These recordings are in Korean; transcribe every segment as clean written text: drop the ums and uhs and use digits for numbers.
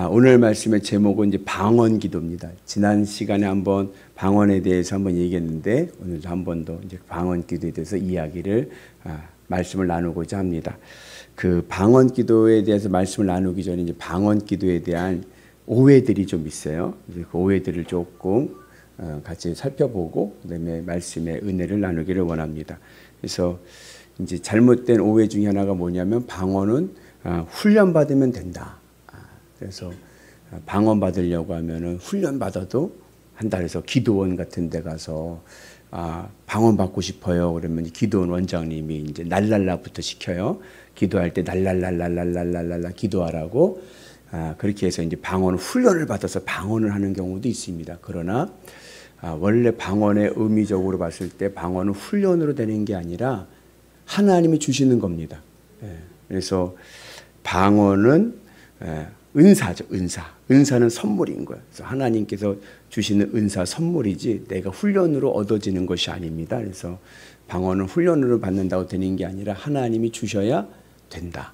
오늘 말씀의 제목은 이제 방언 기도입니다. 지난 시간에 한번 방언에 대해서 한번 얘기했는데 오늘도 한 번 더 이제 방언 기도에 대해서 이야기를 말씀을 나누고자 합니다. 그 방언 기도에 대해서 말씀을 나누기 전에 이제 방언 기도에 대한 오해들이 좀 있어요. 그 오해들을 조금 같이 살펴보고 그다음에 말씀의 은혜를 나누기를 원합니다. 그래서 이제 잘못된 오해 중에 하나가 뭐냐면 방언은 훈련 받으면 된다. 그래서 방언 받으려고 하면은 훈련 받아도 한다. 그래서 기도원 같은 데 가서 방언 받고 싶어요. 그러면 기도원 원장님이 이제 날랄라부터 시켜요. 기도할 때 날랄랄랄랄랄랄라 기도하라고. 그렇게 해서 이제 방언 훈련을 받아서 방언을 하는 경우도 있습니다. 그러나 원래 방언의 의미적으로 봤을 때 방언은 훈련으로 되는 게 아니라 하나님이 주시는 겁니다. 그래서 방언은 은사죠, 은사. 은사는 선물인 거예요. 그래서 하나님께서 주시는 은사 선물이지 내가 훈련으로 얻어지는 것이 아닙니다. 그래서 방언은 훈련으로 받는다고 되는 게 아니라 하나님이 주셔야 된다.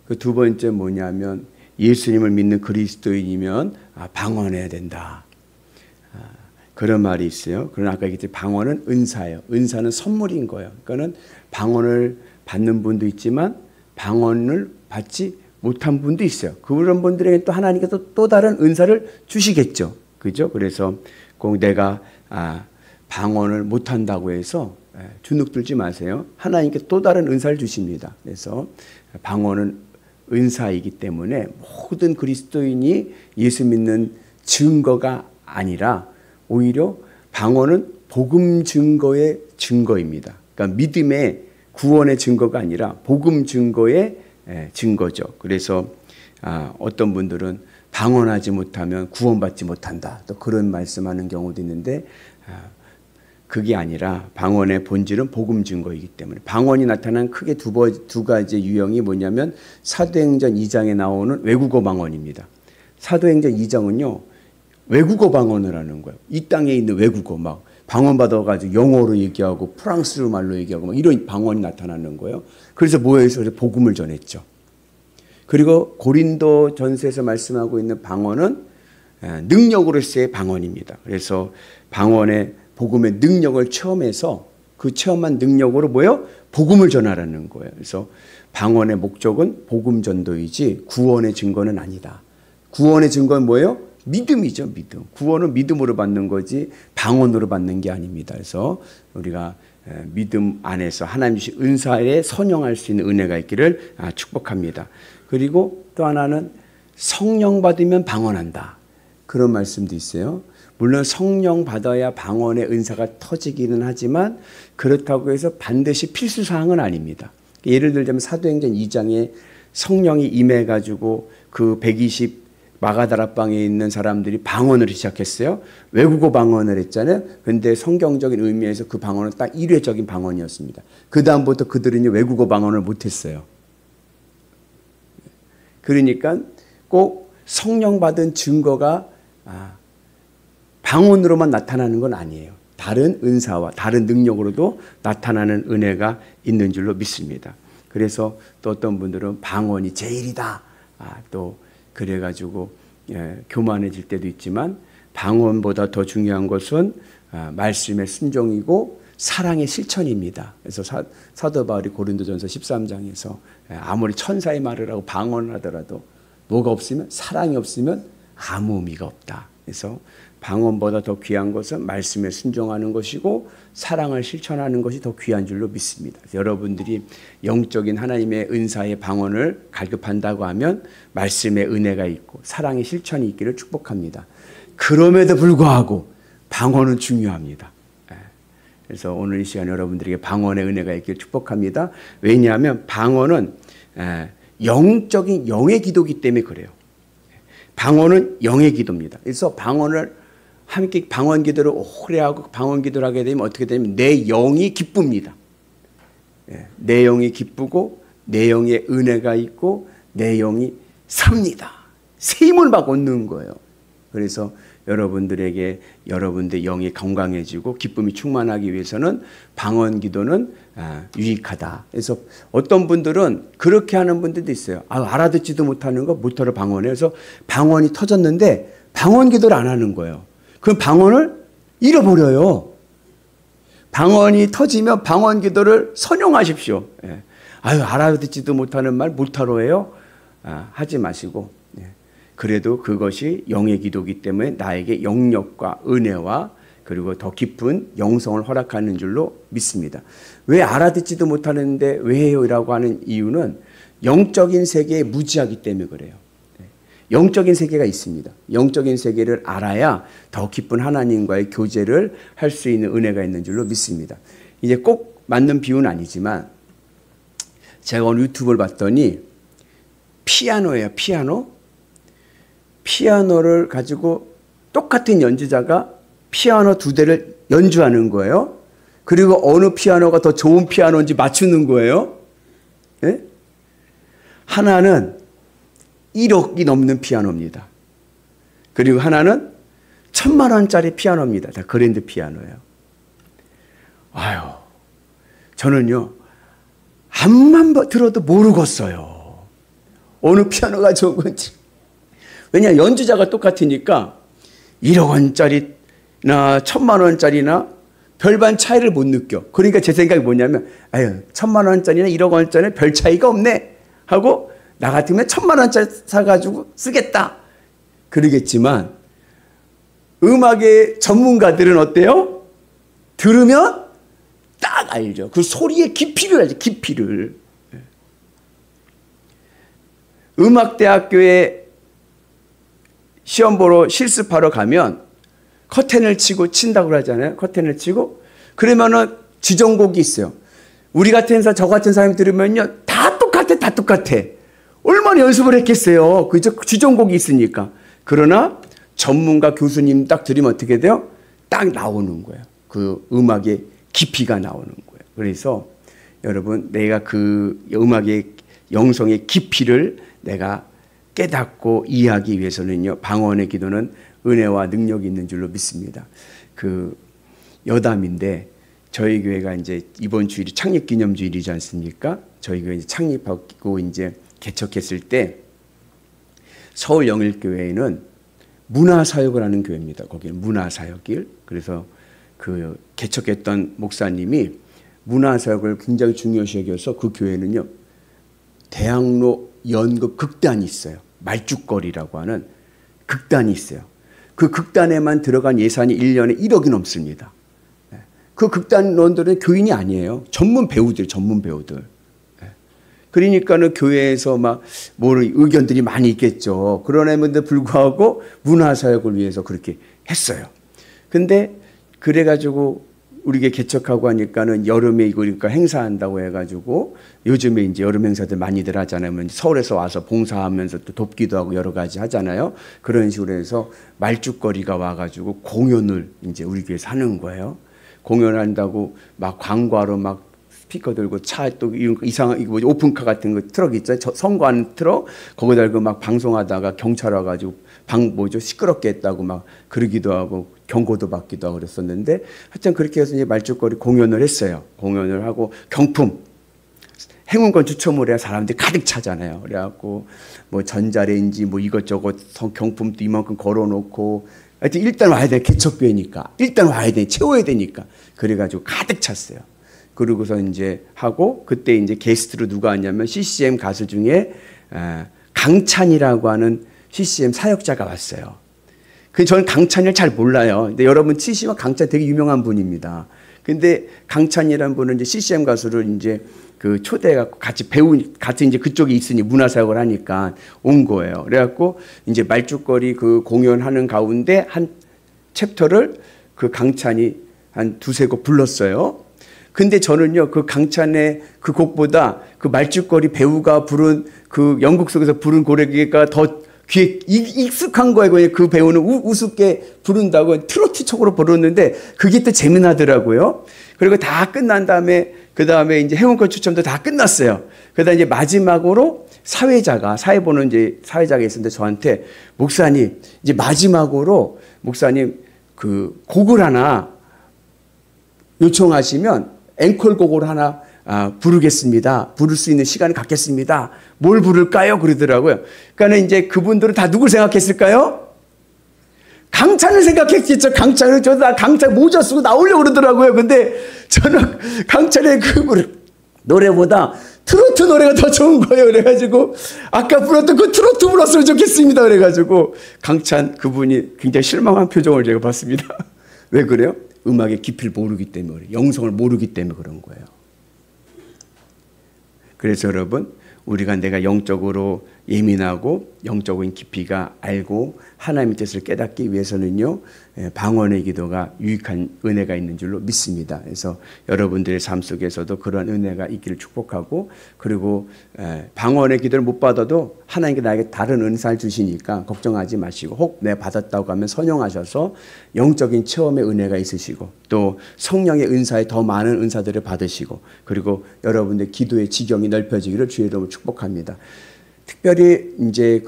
그 두 번째 뭐냐면 예수님을 믿는 그리스도인이면 방언해야 된다. 그런 말이 있어요. 그러나 아까 얘기했듯이 방언은 은사예요. 은사는 선물인 거예요. 그러니까는 방언을 받는 분도 있지만 방언을 받지 못한 분도 있어요. 그런 분들에게 또 하나님께서 또 다른 은사를 주시겠죠. 그죠? 그래서 꼭 내가 방언을 못한다고 해서 주눅 들지 마세요. 하나님께 또 다른 은사를 주십니다. 그래서 방언은 은사이기 때문에 모든 그리스도인이 예수 믿는 증거가 아니라 오히려 방언은 복음 증거의 증거입니다. 그러니까 믿음의 구원의 증거가 아니라 복음 증거의 증거죠. 그래서 어떤 분들은 방언하지 못하면 구원받지 못한다. 또 그런 말씀하는 경우도 있는데 그게 아니라 방언의 본질은 복음 증거이기 때문에 방언이 나타난 크게 두 가지 유형이 뭐냐면 사도행전 2장에 나오는 외국어 방언입니다. 사도행전 2장은요. 외국어 방언을 하는 거예요. 이 땅에 있는 외국어 막 방언 받아가지고 영어로 얘기하고 프랑스로 말로 얘기하고 막 이런 방언이 나타나는 거예요. 그래서 모여서 복음을 전했죠. 그리고 고린도 전서에서 말씀하고 있는 방언은 능력으로서의 방언입니다. 그래서 방언의 복음의 능력을 체험해서 그 체험한 능력으로 복음을 전하라는 거예요. 그래서 방언의 목적은 복음 전도이지 구원의 증거는 아니다. 구원의 증거는 뭐예요? 믿음이죠, 믿음. 구원은 믿음으로 받는 거지 방언으로 받는 게 아닙니다. 그래서 우리가 믿음 안에서 하나님 주신 은사에 선용할 수 있는 은혜가 있기를 축복합니다. 그리고 또 하나는 성령 받으면 방언한다. 그런 말씀도 있어요. 물론 성령 받아야 방언의 은사가 터지기는 하지만 그렇다고 해서 반드시 필수사항은 아닙니다. 예를 들자면 사도행전 2장에 성령이 임해가지고 그 120 마가다락방에 있는 사람들이 방언을 시작했어요. 외국어 방언을 했잖아요. 그런데 성경적인 의미에서 그 방언은 딱 일회적인 방언이었습니다. 그 다음부터 그들은 외국어 방언을 못했어요. 그러니까 꼭 성령 받은 증거가 방언으로만 나타나는 건 아니에요. 다른 은사와 다른 능력으로도 나타나는 은혜가 있는 줄로 믿습니다. 그래서 또 어떤 분들은 방언이 제일이다. 또 그래가지고 교만해질 때도 있지만 방언보다 더 중요한 것은 말씀의 순종이고 사랑의 실천입니다. 그래서 사도 바울이 고린도전서 13장에서 아무리 천사의 말을 하고 방언을 하더라도 뭐가 없으면 사랑이 없으면 아무 의미가 없다. 그래서 방언보다 더 귀한 것은 말씀에 순종하는 것이고 사랑을 실천하는 것이 더 귀한 줄로 믿습니다. 여러분들이 영적인 하나님의 은사의 방언을 갈급한다고 하면 말씀의 은혜가 있고 사랑의 실천이 있기를 축복합니다. 그럼에도 불구하고 방언은 중요합니다. 그래서 오늘 이 시간 여러분들에게 방언의 은혜가 있기를 축복합니다. 왜냐하면 방언은 영적인 영의 기도이기 때문에 그래요. 방언은 영의 기도입니다. 그래서 방언을 함께 방언 기도를 오래 하고 방언 기도를 하게 되면 어떻게 되냐면 내 영이 기쁩니다. 내 영이 기쁘고 내 영에 은혜가 있고 내 영이 삽니다. 새 힘을 막 얻는 거예요. 그래서 여러분들에게 여러분들 영이 건강해지고 기쁨이 충만하기 위해서는 방언 기도는 유익하다. 그래서 어떤 분들은 그렇게 하는 분들도 있어요. 알아듣지도 못하는 거 못하러 방언해. 그래서 방언이 터졌는데 방언 기도를 안 하는 거예요. 그럼 방언을 잃어버려요. 방언이 터지면 방언 기도를 선용하십시오. 예. 알아듣지도 못하는 말 못하러 해요? 하지 마시고, 예. 그래도 그것이 영의 기도이기 때문에 나에게 영력과 은혜와 그리고 더 깊은 영성을 허락하는 줄로 믿습니다. 왜 알아듣지도 못하는데 왜 해요? 라고 하는 이유는 영적인 세계에 무지하기 때문에 그래요. 영적인 세계가 있습니다. 영적인 세계를 알아야 더 깊은 하나님과의 교제를 할 수 있는 은혜가 있는 줄로 믿습니다. 이제 꼭 맞는 비유는 아니지만 제가 오늘 유튜브를 봤더니 피아노예요. 피아노를 가지고 똑같은 연주자가 피아노 2대를 연주하는 거예요. 그리고 어느 피아노가 더 좋은 피아노인지 맞추는 거예요. 네? 하나는 1억이 넘는 피아노입니다. 그리고 하나는 1,000만 원짜리 피아노입니다. 다 그랜드 피아노예요. 저는요, 암만 들어도 모르겠어요. 어느 피아노가 좋은 건지. 왜냐하면 연주자가 똑같으니까 1억 원짜리나 1,000만 원짜리나 별반 차이를 못 느껴. 그러니까 제 생각이 뭐냐면 1,000만 원짜리나 1억 원짜리는 별 차이가 없네 하고 나 같으면 1,000만 원짜리 사가지고 쓰겠다 그러겠지만 음악의 전문가들은 어때요? 들으면 딱 알죠. 그 소리의 깊이를 알죠. 깊이를. 음악대학교에 시험 보러 실습하러 가면 커튼을 치고 친다고 하잖아요. 커튼을 치고 그러면은 지정곡이 있어요. 우리 같은 사람, 저 같은 사람이 들으면요 다 똑같아. 얼마나 연습을 했겠어요. 그죠? 지정곡이 있으니까. 그러나 전문가 교수님 딱 들으면 어떻게 돼요? 딱 나오는 거예요. 그 음악의 깊이가 나오는 거예요. 그래서 여러분 내가 그 음악의 영성의 깊이를 내가 깨닫고 이해하기 위해서는요. 방언의 기도는 은혜와 능력이 있는 줄로 믿습니다. 그 여담인데 저희 교회가 이제 이번 주일이 창립기념주일이지 않습니까? 저희 교회 창립하고 이제 개척했을 때 서울 영일교회에는 문화사역을 하는 교회입니다. 거기는 문화사역일. 그래서 그 개척했던 목사님이 문화사역을 굉장히 중요시 여겨서 그 교회는요. 대학로 연극 극단이 있어요. 말죽거리라고 하는 극단이 있어요. 그 극단에만 들어간 예산이 1년에 1억이 넘습니다. 그 극단원들은 교인이 아니에요. 전문 배우들. 그러니까는 교회에서 막 의견들이 많이 있겠죠. 그런데도 불구하고 문화사역을 위해서 그렇게 했어요. 근데 그래가지고 우리가 개척하고 하니까는 여름에 이거 그러니까 행사한다고 해가지고 요즘에 이제 여름 행사들 많이들 하잖아요. 서울에서 와서 봉사하면서 또 돕기도 하고 여러 가지 하잖아요. 그런 식으로 해서 말죽거리가 와가지고 공연을 이제 우리 교회에서 하는 거예요. 공연한다고 막 광고하러 막 스피커 들고 차 또 이상한 이거 오픈카 같은 거 트럭 있죠. 선거하는 트럭 거기다 달고 막 방송하다가 경찰 와가지고 시끄럽게 했다고 막 그러기도 하고 경고도 받기도 하고 그랬었는데 하여튼 그렇게 해서 이제 말죽거리 공연을 했어요. 공연을 하고 경품 행운권 추첨을 해야 사람들이 가득 차잖아요. 그래갖고 뭐 전자레인지 뭐 이것저것 경품도 이만큼 걸어놓고 하여튼 일단 와야 돼. 개척교회니까 일단 와야 돼. 채워야 되니까 그래가지고 가득 찼어요. 그러고서 이제 하고 그때 이제 게스트로 누가 왔냐면 CCM 가수 중에 강찬이라고 하는 CCM 사역자가 왔어요. 저는 강찬을 잘 몰라요. 근데 여러분 치시면 강찬 되게 유명한 분입니다. 근데 강찬이라는 분은 이제 CCM 가수를 이제 그 초대해갖고 같이 이제 그쪽에 있으니 문화사역을 하니까 온 거예요. 그래갖고 이제 말죽거리 그 공연하는 가운데 한 챕터를 그 강찬이 한 2-3곡 불렀어요. 근데 저는요, 그 강찬의 그 곡보다 그 말죽거리 배우가 부른 그 연극 속에서 부른 고래기가 더 귀에 익숙한 거예요. 그 배우는 우습게 부른다고 트로트 척으로 부르는데 그게 또 재미나더라고요. 그리고 다 끝난 다음에 그 다음에 이제 행운권 추첨도 다 끝났어요. 그러다 이제 마지막으로 사회 보는 이제 사회자가 있었는데 저한테 목사님, 이제 마지막으로 목사님 그 곡을 하나 요청하시면 앵콜곡을 하나 부르겠습니다. 부를 수 있는 시간을 갖겠습니다. 뭘 부를까요? 그러더라고요. 그러니까 이제 그분들은 다 누굴 생각했을까요? 강찬을 생각했겠죠. 강찬을. 저도 강찬 모자 쓰고 나오려고 그러더라고요. 근데 저는 강찬의 그 노래보다 트로트 노래가 더 좋은 거예요. 그래가지고 아까 불렀던 그 트로트 불렀으면 좋겠습니다. 그래가지고 강찬 그분이 굉장히 실망한 표정을 제가 봤습니다. 왜 그래요? 음악의 깊이를 모르기 때문에 그래요. 영성을 모르기 때문에 그런 거예요. 그래서 여러분, 우리가 내가 영적으로 예민하고 영적인 깊이가 알고 하나님의 뜻을 깨닫기 위해서는요, 방언의 기도가 유익한 은혜가 있는 줄로 믿습니다. 그래서 여러분들의 삶 속에서도 그런 은혜가 있기를 축복하고, 그리고 방언의 기도를 못 받아도 하나님께 나에게 다른 은사를 주시니까 걱정하지 마시고, 혹 내가 받았다고 하면 선용하셔서 영적인 체험의 은혜가 있으시고, 또 성령의 은사에 더 많은 은사들을 받으시고, 그리고 여러분들 기도의 지경이 넓혀지기를 주의 이름으로 축복합니다. 특별히 이제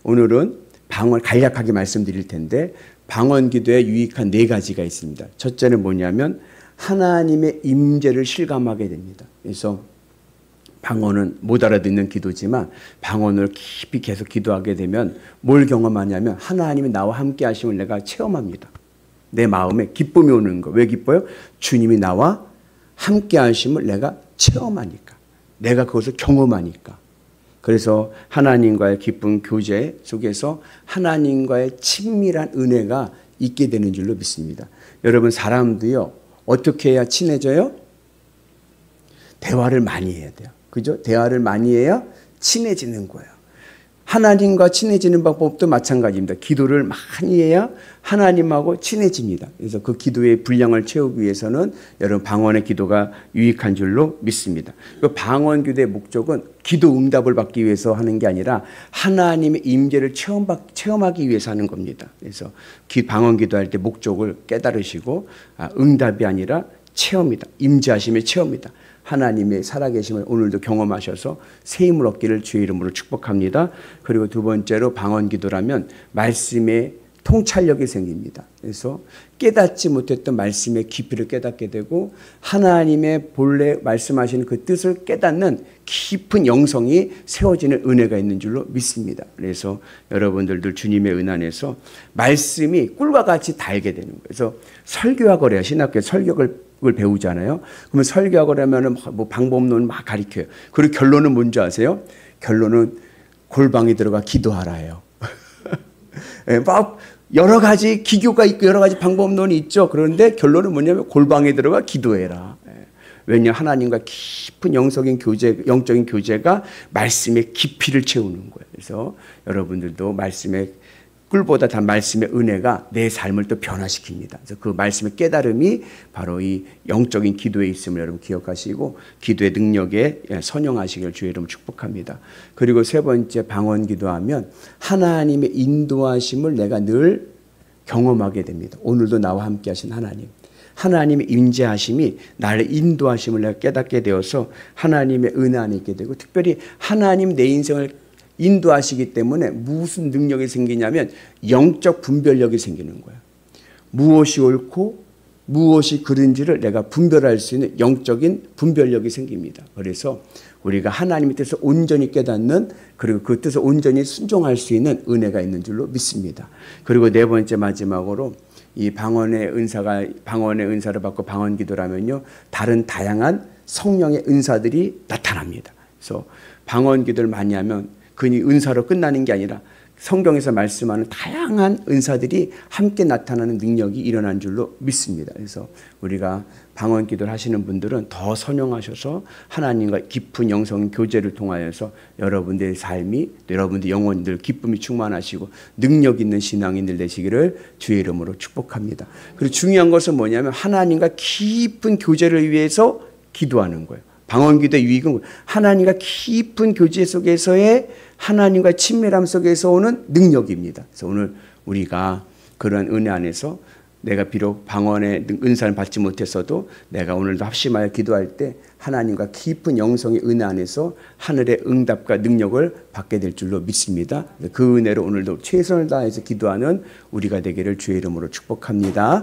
오늘은 방언 간략하게 말씀드릴 텐데, 방언 기도에 유익한 4가지가 있습니다. 첫째는 뭐냐면 하나님의 임재를 실감하게 됩니다. 그래서 방언은 못 알아듣는 기도지만 방언을 깊이 계속 기도하게 되면 뭘 경험하냐면 하나님이 나와 함께 하심을 내가 체험합니다. 내 마음에 기쁨이 오는 거. 왜 기뻐요? 주님이 나와 함께 하심을 내가 체험하니까. 내가 그것을 경험하니까. 그래서 하나님과의 기쁜 교제 속에서 하나님과의 친밀한 은혜가 있게 되는 줄로 믿습니다. 여러분, 사람도요, 어떻게 해야 친해져요? 대화를 많이 해야 돼요. 그죠? 대화를 많이 해야 친해지는 거예요. 하나님과 친해지는 방법도 마찬가지입니다. 기도를 많이 해야 하나님하고 친해집니다. 그래서 그 기도의 분량을 채우기 위해서는 여러분 방언의 기도가 유익한 줄로 믿습니다. 그 방언 기도의 목적은 기도 응답을 받기 위해서 하는 게 아니라 하나님의 임재를 체험하기 위해서 하는 겁니다. 그래서 방언 기도할 때 목적을 깨달으시고 응답이 아니라 체험이다. 임재하심의 체험이다. 하나님의 살아계심을 오늘도 경험하셔서 새 힘을 얻기를 주의 이름으로 축복합니다. 그리고 두 번째로 방언 기도라면 말씀의 통찰력이 생깁니다. 그래서 깨닫지 못했던 말씀의 깊이를 깨닫게 되고 하나님의 본래 말씀하시는 그 뜻을 깨닫는 깊은 영성이 세워지는 은혜가 있는 줄로 믿습니다. 그래서 여러분들도 주님의 은 안에서 말씀이 꿀과 같이 달게 되는 거예요. 그래서 설교하거래요. 신학교에 설교를 배우잖아요. 그러면 설교하고 그러면 뭐 방법론을 막 가르쳐요. 그리고 결론은 뭔지 아세요? 결론은 골방에 들어가 기도하라예요. 막 여러 가지 기교가 있고 여러 가지 방법론이 있죠. 그런데 결론은 뭐냐면 골방에 들어가 기도해라. 왜냐, 하나님과 깊은 영적인 교제가 말씀의 깊이를 채우는 거예요. 그래서 여러분들도 말씀의 꿀보다 단 말씀의 은혜가 내 삶을 또 변화시킵니다. 그래서 그 말씀의 깨달음이 바로 이 영적인 기도에 있음을 여러분 기억하시고 기도의 능력에 선용하시길 주의 이름으로 축복합니다. 그리고 세 번째, 방언 기도하면 하나님의 인도하심을 내가 늘 경험하게 됩니다. 오늘도 나와 함께 하신 하나님의 임재하심이 나를 인도하심을 내가 깨닫게 되어서 하나님의 은혜 안에 있게 되고, 특별히 하나님 내 인생을 인도하시기 때문에 무슨 능력이 생기냐면 영적 분별력이 생기는 거예요. 무엇이 옳고 무엇이 그른지를 내가 분별할 수 있는 영적인 분별력이 생깁니다. 그래서 우리가 하나님의 뜻을 온전히 깨닫는, 그리고 그 뜻을 온전히 순종할 수 있는 은혜가 있는 줄로 믿습니다. 그리고 네 번째, 마지막으로 이 방언의 은사를 받고 방언 기도라면요, 다른 다양한 성령의 은사들이 나타납니다. 그래서 방언 기도를 많이 하면 그니 은사로 끝나는 게 아니라 성경에서 말씀하는 다양한 은사들이 함께 나타나는 능력이 일어난 줄로 믿습니다. 그래서 우리가 방언 기도를 하시는 분들은 더 선용하셔서 하나님과 깊은 영성 교제를 통하여서 여러분들의 삶이, 여러분들의 영혼들 기쁨이 충만하시고 능력 있는 신앙인들 되시기를 주의 이름으로 축복합니다. 그리고 중요한 것은 뭐냐면 하나님과 깊은 교제를 위해서 기도하는 거예요. 방언 기도의 유익은 하나님과 깊은 교제 속에서의 하나님과 친밀함 속에서 오는 능력입니다. 그래서 오늘 우리가 그런 은혜 안에서 내가 비록 방언의 은사를 받지 못했어도 내가 오늘도 합심하여 기도할 때 하나님과 깊은 영성의 은혜 안에서 하늘의 응답과 능력을 받게 될 줄로 믿습니다. 그 은혜로 오늘도 최선을 다해서 기도하는 우리가 되기를 주의 이름으로 축복합니다.